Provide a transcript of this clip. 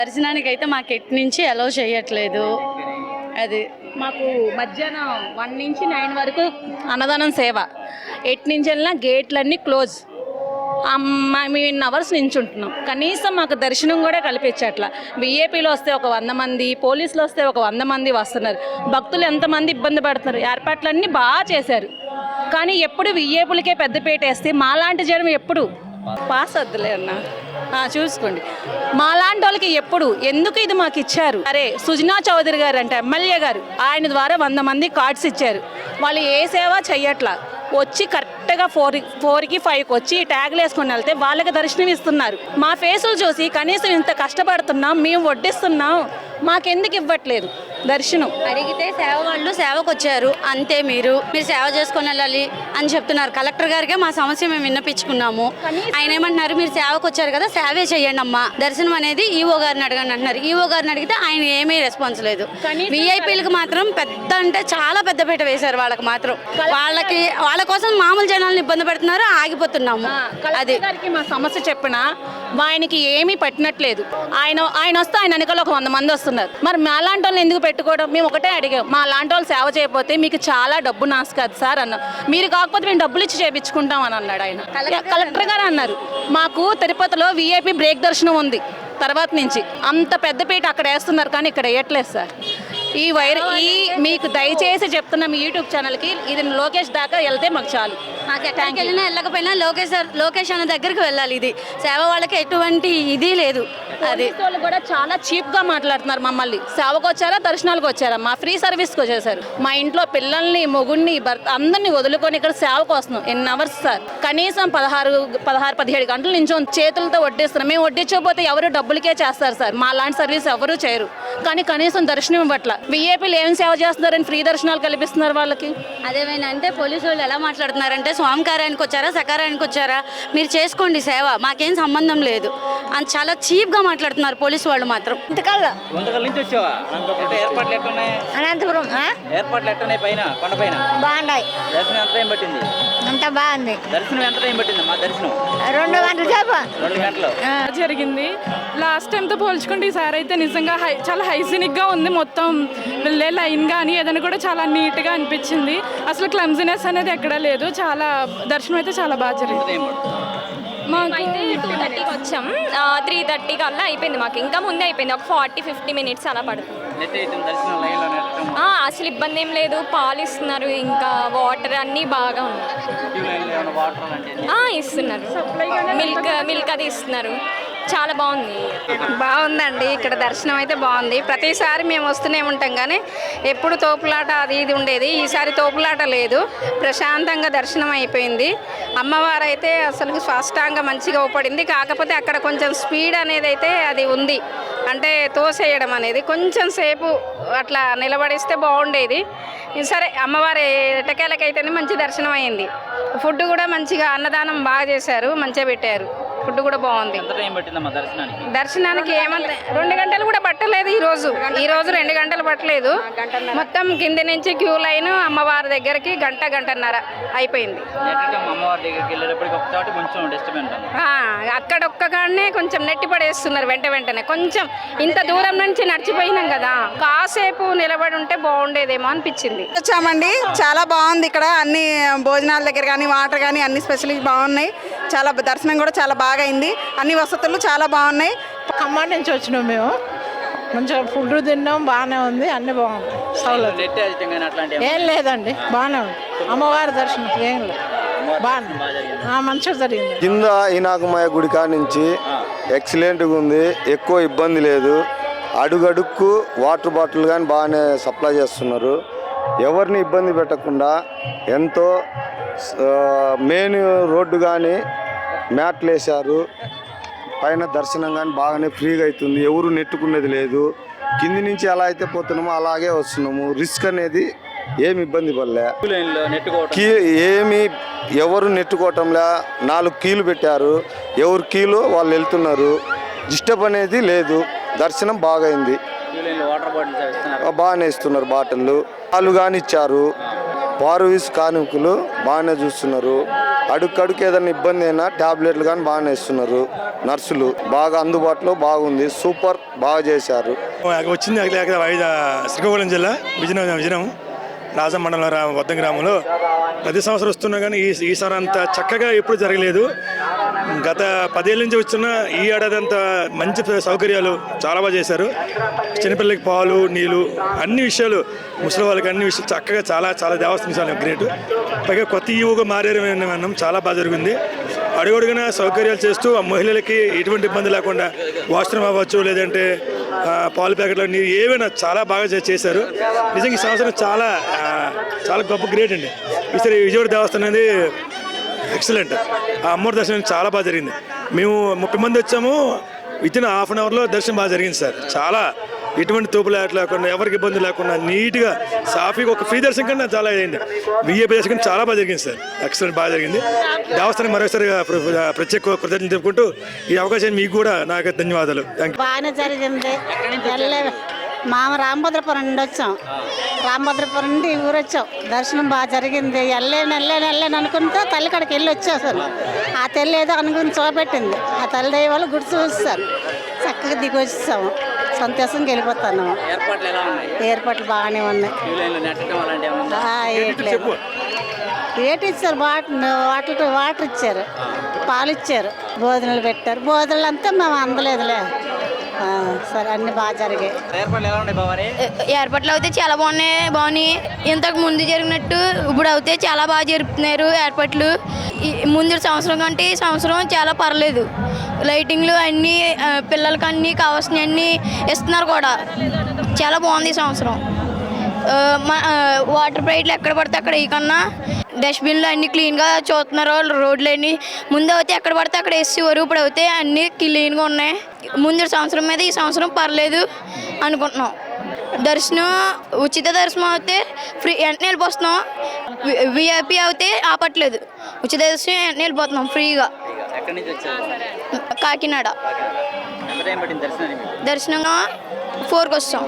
దర్శనానికి అయితే మాకు ఎట్ నుంచి అలౌ చేయట్లేదు. అది మాకు మధ్యాహ్నం 1 నుంచి 9 వరకు అన్నదానం సేవ. 8 నుంచి వెళ్ళినా గేట్లన్నీ క్లోజ్. మేము ఇన్ని అవర్స్ నించుంటున్నాం. కనీసం మాకు దర్శనం కూడా కల్పించట్లా. విఐపీలు వస్తే ఒక 100 మంది, పోలీసులు వస్తే ఒక 100 మంది వస్తున్నారు. భక్తులు ఎంతమంది ఇబ్బంది పడుతున్నారు. ఏర్పాట్లన్నీ బాగా చేశారు. కానీ ఎప్పుడు విఐపీలకే పెద్దపీట వేస్తే మాలాంటి జనం ఎప్పుడు పాస్ వద్దులే అన్న చూసుకోండి. మాలాంటి వాళ్ళకి ఎప్పుడు ఎందుకు ఇది మాకు ఇచ్చారు? అరే సుజనా చౌదరి గారు అంటే ఎమ్మెల్యే గారు, ఆయన ద్వారా 100 మంది కార్డ్స్ ఇచ్చారు. వాళ్ళు ఏ సేవ చెయ్యట్లా. వచ్చి కరెక్ట్గా 4కి 5కి వచ్చి ట్యాగ్లు వేసుకొని వెళ్తే వాళ్ళకి దర్శనం ఇస్తున్నారు. మా ఫేసులు చూసి కనీసం ఇంత కష్టపడుతున్నాం, మేము వడ్డిస్తున్నాం, మాకెందుకు ఇవ్వట్లేదు దర్శనం? అడిగితే సేవ వాళ్ళు సేవకు వచ్చారు అంతే, మీరు సేవ చేసుకొని వెళ్ళాలి అని చెప్తున్నారు. కలెక్టర్ గారికే మా సమస్య మేము విన్నపించుకున్నాము. ఆయన ఏమంటున్నారు, మీరు సేవకు వచ్చారు కదా సేవే చెయ్యండి అమ్మా, దర్శనం అనేది ఈఓ గారిని అడగండి అంటున్నారు. ఈఓ గారిని అడిగితే ఆయన ఏమీ రెస్పాన్స్ లేదు. విఐపీలకు మాత్రం పెద్ద అంటే చాలా పెద్ద పీట వేశారు. వాళ్ళకి మాత్రం వాళ్ళ కోసం మామూలు జనాలను ఇబ్బంది పెడుతున్నారు. ఆగిపోతున్నాము. అది మా సమస్య చెప్పినా ఆయనకి ఏమీ పట్టినట్లేదు. ఆయన వస్తే ఆయన వెనకాల ఒక 100 మంది వస్తున్నారు. మరి మా లాంటి వాళ్ళని ఎందుకు పెట్టుకోవడం? మేము ఒకటే అడిగాం, మా లాంటి వాళ్ళు సేవ చేయకపోతే మీకు చాలా డబ్బు నాసు కదా సార్ అన్నాం. మీరు కాకపోతే మేము డబ్బులు ఇచ్చి చేయించుకుంటాం అని అన్నాడు ఆయన. కలెక్టర్ గారు అన్నారు, మాకు తిరుపతిలో విఐపీ బ్రేక్ దర్శనం ఉంది తర్వాత నుంచి, అంత పెద్దపీట అక్కడ వేస్తున్నారు కానీ ఇక్కడ వేయట్లేదు సార్. మీకు దయచేసి చెప్తున్నా మీ యూట్యూబ్ ఛానల్కి, ఇది లోకేష్ దాకా వెళ్తే మాకు చాలు. మాకు ఎక్కడికి వెళ్ళినా వెళ్ళకపోయినా లోకేష్ అన్న దగ్గరికి వెళ్ళాలి. ఇది సేవ వాళ్ళకి ఎటువంటి ఇది లేదు. అది వాళ్ళు కూడా చాలా చీప్గా మాట్లాడుతున్నారు మమ్మల్ని. సేవకు వచ్చారా దర్శనాలకు వచ్చారా? మా ఫ్రీ సర్వీస్కి వచ్చేసారు. మా ఇంట్లో పిల్లల్ని మొగుడిని భర్త అందరినీ వదులుకొని ఇక్కడ సేవకు వస్తున్నాం. ఎన్ని అవర్స్ సార్? కనీసం 16-17 గంటల నుంచి చేతులతో వడ్డిస్తున్నాం. మేము వడ్డించకపోతే ఎవరు డబ్బులకే చేస్తారు సార్. మా లాంటి సర్వీస్ ఎవరు చేయరు. కానీ కనీసం దర్శనం ఇవ్వట్ల. విఐపీలు ఏం సేవ చేస్తున్నారని ఫ్రీ దర్శనాలు కల్పిస్తున్నారు వాళ్ళకి. అదేమైనా అంటే పోలీసు వాళ్ళు ఎలా మాట్లాడుతున్నారంటే, స్వామికార్యానికి వచ్చారా సకారానికి వచ్చారా మీరు చేసుకోండి సేవ, మాకేం సంబంధం లేదు అని చాలా చీప్గా మాట్లాడుతున్నారు పోలీసు వాళ్ళు మాత్రం. అనంతపురం బాగున్నాయి. అంతా బాగుంది. 2 గంటల సేపు జరిగింది. లాస్ట్ టైంతో పోల్చుకుంటే ఈసారి అయితే నిజంగా చాలా హైజీనిక్గా ఉంది. మొత్తం వెళ్ళే లైన్ కానీ ఏదైనా కూడా చాలా నీట్గా అనిపించింది. అసలు క్లమ్జినెస్ అనేది ఎక్కడా లేదు. చాలా దర్శనం అయితే చాలా బాగా జరిగింది. మాకైతే 2:30కి వచ్చాం. 3:30 కల్లా అయిపోయింది. మాకు ఇంకా ముందే అయిపోయింది. ఒక 40-50 మినిట్స్ అలా పడుతుంది. అసలు ఇబ్బంది ఏం లేదు. పాలు ఇస్తున్నారు, ఇంకా వాటర్ అన్నీ బాగా ఉన్నాయి. ఇస్తున్నారు. మిల్క్ అది ఇస్తున్నారు. చాలా బాగుందండి. ఇక్కడ దర్శనం అయితే బాగుంది. ప్రతిసారి మేము వస్తూనే ఉంటాం కానీ ఎప్పుడు తోపులాట అది ఇది ఉండేది. ఈసారి తోపులాట లేదు. ప్రశాంతంగా దర్శనం అయిపోయింది. అమ్మవారు అయితే అసలు స్పష్టంగా మంచిగా ఊపడింది. కాకపోతే అక్కడ కొంచెం స్పీడ్ అనేది అయితే అది ఉంది. అంటే తోసేయడం అనేది కొంచెం సేపు అట్లా నిలబడిస్తే బాగుండేది. సరే అమ్మవారి ఎటకేలకైతేనే మంచి దర్శనం అయింది. ఫుడ్ కూడా మంచిగా అన్నదానం బాగా చేశారు, మంచిగా పెట్టారు. ఫుడ్ కూడా బాగుంది. దర్శనానికి ఏమంటే 2 గంటలు కూడా పట్టలేదు. ఈరోజు 2 గంటలు పట్టలేదు. మొత్తం కింది నుంచి క్యూ లైన్ అమ్మవారి దగ్గరికి గంటన్నర అయిపోయింది. అక్కడ ఒక్కగానే కొంచెం నెట్టి పడేస్తున్నారు వెంటనే. కొంచెం ఇంత దూరం నుంచి నడిచిపోయినాం కదా, కాసేపు నిలబడి ఉంటే బాగుండేదేమో అనిపించింది. వచ్చామండి, చాలా బాగుంది. ఇక్కడ అన్ని భోజనాల దగ్గర కానీ వాటర్ కానీ అన్ని స్పెషలిటీ బాగున్నాయి. చాలా దర్శనం కూడా చాలా బాగా అయింది. అన్ని వసతులు చాలా బాగున్నాయి. ఖమ్మం నుంచి వచ్చినాం మేము. మంచిగా ఫుడ్ తిన్నాం, బాగానే ఉంది. అన్ని బాగుంది. ఏం లేదండి, బాగానే ఉంది. అమ్మవారి దర్శనం ఏం లేదు, బాగుంది. మంచిగా జరిగింది. కింద ఈనాకమాయ గుడి కాడ నుంచి ఎక్సలెంట్గా ఉంది. ఎక్కువ ఇబ్బంది లేదు. అడుగడుక్కు వాటర్ బాటిల్ కానీ బాగానే సప్లై చేస్తున్నారు. ఎవరిని ఇబ్బంది పెట్టకుండా ఎంతో మెయిన్ రోడ్డు కానీ మ్యాట్లు వేశారు. పైన దర్శనం కానీ బాగానే ఫ్రీగా అవుతుంది. ఎవరు నెట్టుకునేది లేదు. కింది నుంచి ఎలా అయితే పోతున్నామో అలాగే వస్తున్నాము. రిస్క్ అనేది ఏమి ఇబ్బంది పడలే. ఎవరు నెట్టుకోవటంలే. 4 కీలు పెట్టారు. ఎవరు కీలు వాళ్ళు వెళ్తున్నారు. డిస్టర్బ్ అనేది లేదు. దర్శనం బాగైంది. బాగానే ఇస్తున్నారు బాటిళ్ళు. పాలు కానీ ఇచ్చారు. పారువీస్ కానుకలు బాగానే చూస్తున్నారు. అడుక్కడుకు ఏదైనా ఇబ్బంది అయినా ట్యాబ్లెట్లు కానీ బాగానే ఇస్తున్నారు. నర్సులు బాగా అందుబాటులో బాగుంది. సూపర్, బాగా చేశారు. వచ్చింది శ్రీకాకుళం జిల్లా విజయనగరం రాజం మండలం వద్ద గ్రామంలో ప్రతి సంవత్సరం వస్తున్నా కానీ ఈసారి అంత చక్కగా ఎప్పుడు జరగలేదు. గత 10 ఏళ్ళ నుంచి వస్తున్న ఈ ఏడాది అంతా మంచి సౌకర్యాలు చాలా బాగా చేశారు. చిన్నపిల్లలకి పాలు, నీళ్ళు, అన్ని విషయాలు, ముసలి వాళ్ళకి అన్ని విషయాలు చక్కగా చాలా దేవస్థానం గ్రేట్. పైగా కొత్త ఈవోగా మారేరు అన్నాం, చాలా బాగా జరిగింది. అడుగడుగున సౌకర్యాలు చేస్తూ ఆ మహిళలకి ఎటువంటి ఇబ్బంది లేకుండా వాష్రూమ్ అవ్వచ్చు, లేదంటే పాలు ప్యాకెట్లు, నీరు ఏవైనా చాలా బాగా చేశారు. నిజంగా ఈ సంవత్సరం చాలా గొప్ప గ్రేట్ అండి. ఈసారి విజయవాడ దేవస్థానం అనేది ఎక్సలెంట్. ఆ అమ్మవారి దర్శనం చాలా బాగా జరిగింది. మేము 30 మంది వచ్చాము. వితిన్ హాఫ్ అన్ అవర్లో దర్శనం బాగా జరిగింది సార్. చాలా ఎటువంటి తోపులాట లేకుండా, ఎవరికి ఇబ్బంది లేకుండా నీట్గా సాఫీగా ఒక ఫ్రీ దర్శనం కన్నా చాలా అయింది. విఐపీ దర్శనం చాలా బాగా జరిగింది సార్. ఎక్సలెంట్, బాగా జరిగింది. దేవస్థానం మరోసారి ప్రత్యేక కృతజ్ఞతలు చెప్పుకుంటూ ఈ అవకాశాన్ని మీకు కూడా నాకు ధన్యవాదాలు. Thank you. బాగానే జరిగింది. మామ రామభద్రపురం నుండి వచ్చాం. రామభద్రపురం నుండి ఊరు వచ్చాం. దర్శనం బాగా జరిగింది. వెళ్ళలేను అనుకుంటే తల్లి కాడికి వెళ్ళి వచ్చేసాను. ఆ తల్లి ఏదో అనుకుని చూపెట్టింది. ఆ తల్లి దయ వాళ్ళు గుడి చూస్తాను. చక్కగా దిగి వచ్చేసాము. సంతోషంగా వెళ్ళిపోతాను. ఏర్పాట్లు బాగానే ఉన్నాయి. ఏటి ఇచ్చారు? వాటర్ ఇచ్చారు, పాలు ఇచ్చారు, భోజనాలు పెట్టారు. భోజనాలు అంతా మేము అందలేదులే. సరే, అన్ని బాగా జరిగాయి. ఏర్పాట్లు అయితే చాలా బాగున్నాయి. ఇంతకు ముందు జరిగినట్టు ఇప్పుడు అయితే చాలా బాగా జరుపుతున్నారు ఏర్పాట్లు. ముందు సంవత్సరం కంటే ఈ సంవత్సరం చాలా పర్లేదు. లైటింగ్లు అన్నీ, పిల్లలకి అన్నీ కావాల్సినవి అన్నీ ఇస్తున్నారు కూడా. చాలా బాగుంది ఈ సంవత్సరం. వాటర్ ప్రైట్లు ఎక్కడ పడితే అక్కడ కన్నా డస్ట్బిన్లు అన్నీ క్లీన్గా చూస్తున్నారు. రోడ్లు అన్నీ ముందు అయితే ఎక్కడ పడితే అక్కడ వేసేవారు. ఇప్పుడు అయితే అన్నీ క్లీన్గా ఉన్నాయి. ముందు సంవత్సరం మీద ఈ సంవత్సరం పర్లేదు అనుకుంటున్నాం. దర్శనం ఉచిత దర్శనం అయితే ఫ్రీ, వెంటనే వెళ్ళిపోతున్నాం. విఐపి అయితే ఆపట్లేదు. ఉచిత దర్శనం వెంటనే వెళ్ళిపోతున్నాం ఫ్రీగా. కాకినాడ దర్శనంగా 4కి వస్తాం.